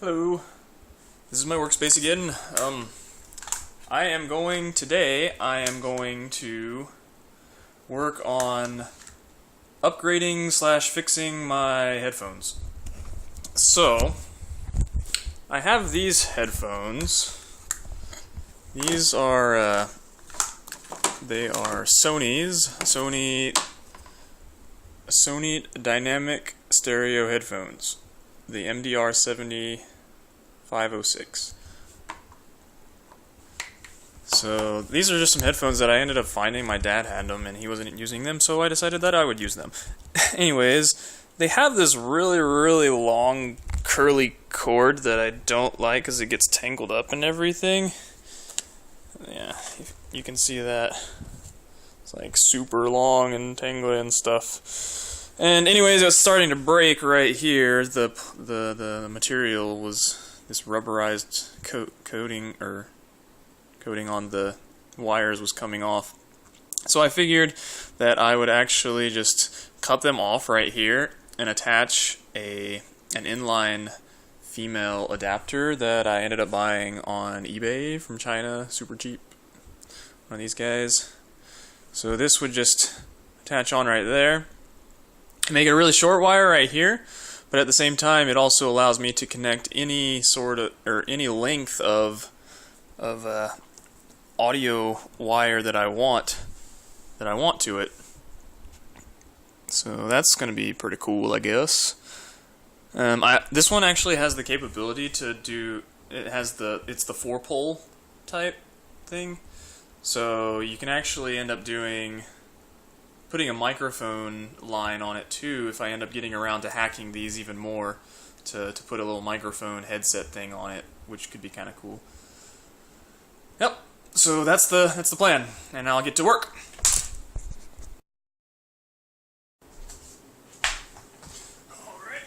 Hello, this is my workspace again. I am going to work on upgrading / fixing my headphones. So, I have these headphones. These are, they are Sony Dynamic Stereo headphones. The MDR 7506. So these are just some headphones that I ended up finding. My dad had them and he wasn't using them, so I decided that I would use them. Anyways, they have this really long curly cord that I don't like because it gets tangled up and everything. Yeah, you can see that. It's like super long and tangly and stuff. And anyways, it was starting to break right here. The material was this rubberized coating on the wires was coming off. So I figured that I would actually just cut them off right here and attach an inline female adapter that I ended up buying on eBay from China, super cheap. One of these guys. So this would just attach on right there. Make it a really short wire right here, but at the same time it also allows me to connect any sort of any length of audio wire that I want to it. So that's going to be pretty cool, I guess. This one actually has the capability to do. It's the 4-pole type thing, so you can actually end up putting a microphone line on it too if I end up getting around to hacking these even more, to put a little microphone headset thing on it, which could be kind of cool. Yep, so that's the plan, and now I'll get to work. Alright.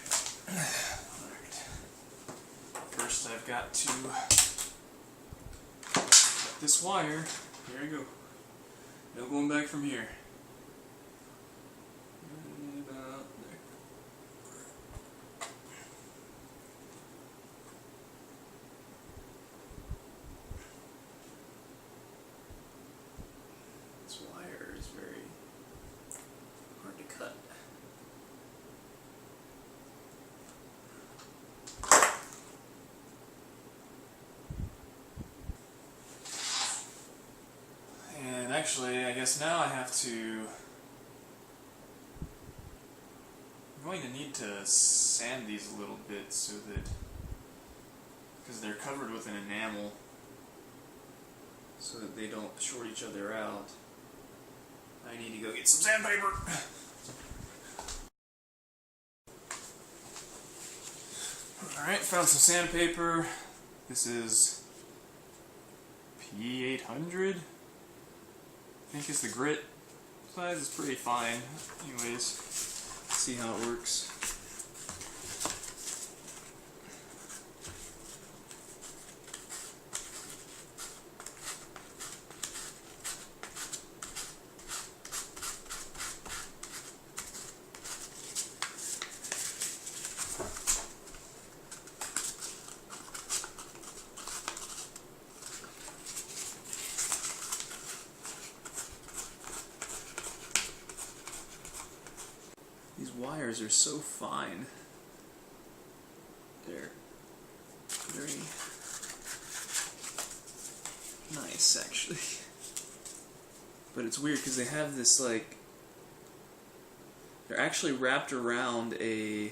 First I've got to cut this wire. Here we go. No going back from here. This wire is very hard to cut. And actually, I guess now I have to... I'm going to need to sand these a little bit so that... because they're covered with an enamel, so that they don't short each other out. I need to go get some sandpaper. Alright, found some sandpaper. This is P800. I think is the grit size. It's pretty fine. Anyways, let's see how it works. These wires are so fine. They're very nice, actually. But it's weird because they have this, like, they're actually wrapped around a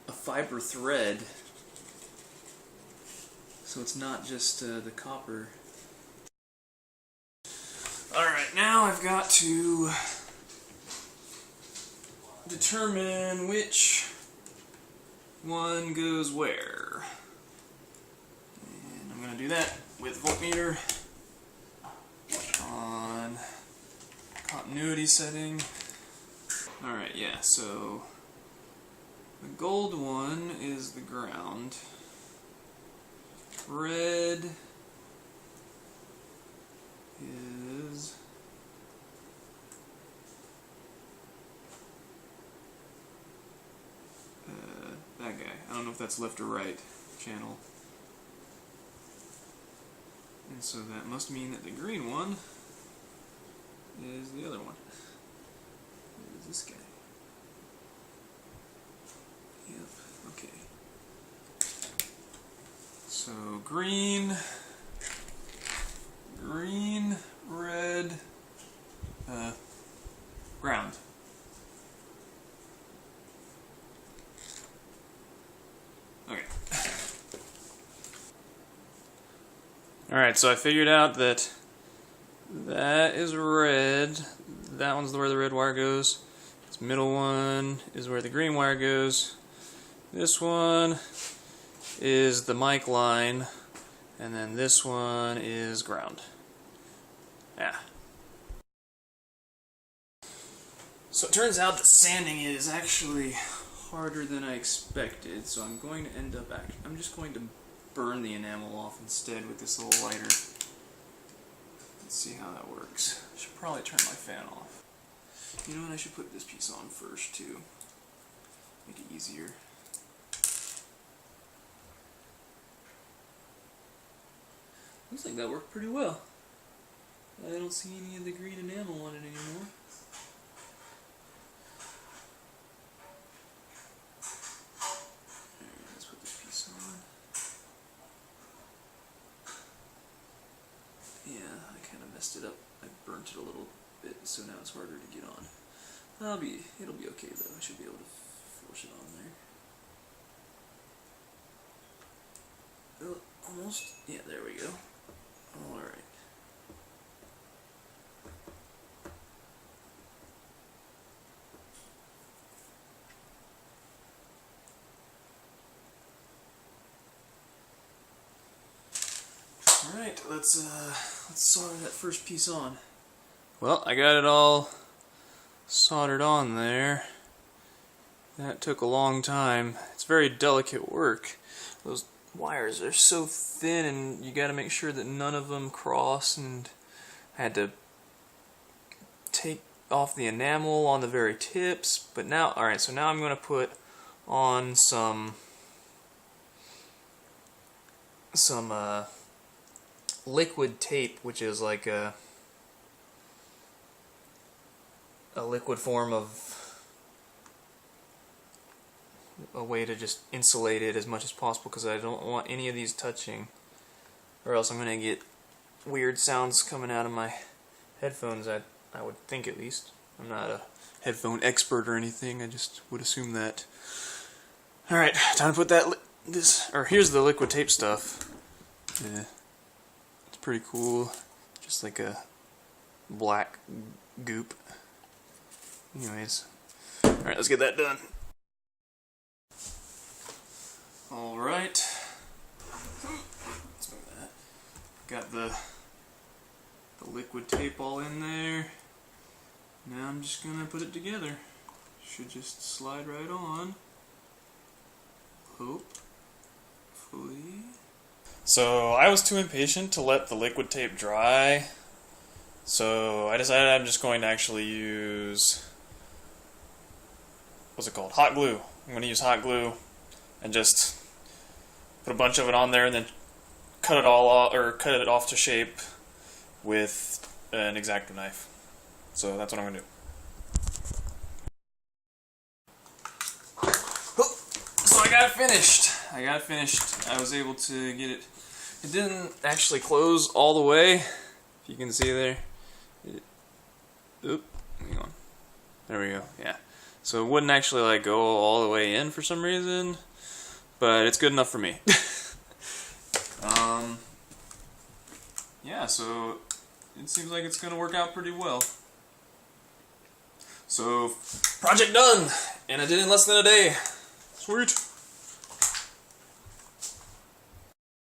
fiber thread, so it's not just the copper. Alright, now I've got to determine which one goes where. And I'm going to do that with voltmeter on continuity setting. Alright, yeah, so the gold one is the ground. Red is guy. I don't know if that's left or right channel. And so that must mean that the green one is the other one. It is this guy. Yep, okay. So green, red, ground. Okay. Alright, so I figured out that that is red. That one's where the red wire goes. This middle one is where the green wire goes. This one is the mic line. And then this one is ground. Yeah. So it turns out that sanding it is actually harder than I expected, so I'm going to end up I'm just going to burn the enamel off instead with this little lighter. Let's see how that works. I should probably turn my fan off. You know what, I should put this piece on first too. Make it easier. Looks like that worked pretty well. I don't see any of the green enamel on it anymore. Alright, let's put this piece on. Yeah, I kind of messed it up. I burnt it a little bit, so now it's harder to get on. It'll be okay though. I should be able to force it on there. Oh, almost. Yeah, there we go. Alright. Alright, let's solder that first piece on. Well, I got it all soldered on there. That took a long time. It's very delicate work. Those wires are so thin, and you gotta make sure that none of them cross, and I had to take off the enamel on the very tips. But now, alright, so now I'm gonna put on some liquid tape, which is like a liquid form of a way to just insulate it as much as possible, because I don't want any of these touching, or else I'm going to get weird sounds coming out of my headphones, I would think, at least. I'm not a headphone expert or anything, I just would assume that. Alright, time to put that here's the liquid tape stuff. Yeah. It's pretty cool, just like a black goop. Anyways, alright, let's get that done. Alright, let's move that. Got the liquid tape all in there. Now I'm just gonna put it together. Should just slide right on. Hopefully. So I was too impatient to let the liquid tape dry, so I decided I'm just going to actually use, what's it called? Hot glue. I'm going to use hot glue and just put a bunch of it on there and then cut it all off, or cut it off to shape with an X-Acto knife. So that's what I'm going to do. So I got it finished. I was able to get it. It didn't actually close all the way. If you can see there. Oop, hang on. There we go. Yeah. So it wouldn't actually like go all the way in for some reason, but it's good enough for me. Yeah, so it seems like it's gonna work out pretty well. So project done, and I did it in less than a day. Sweet.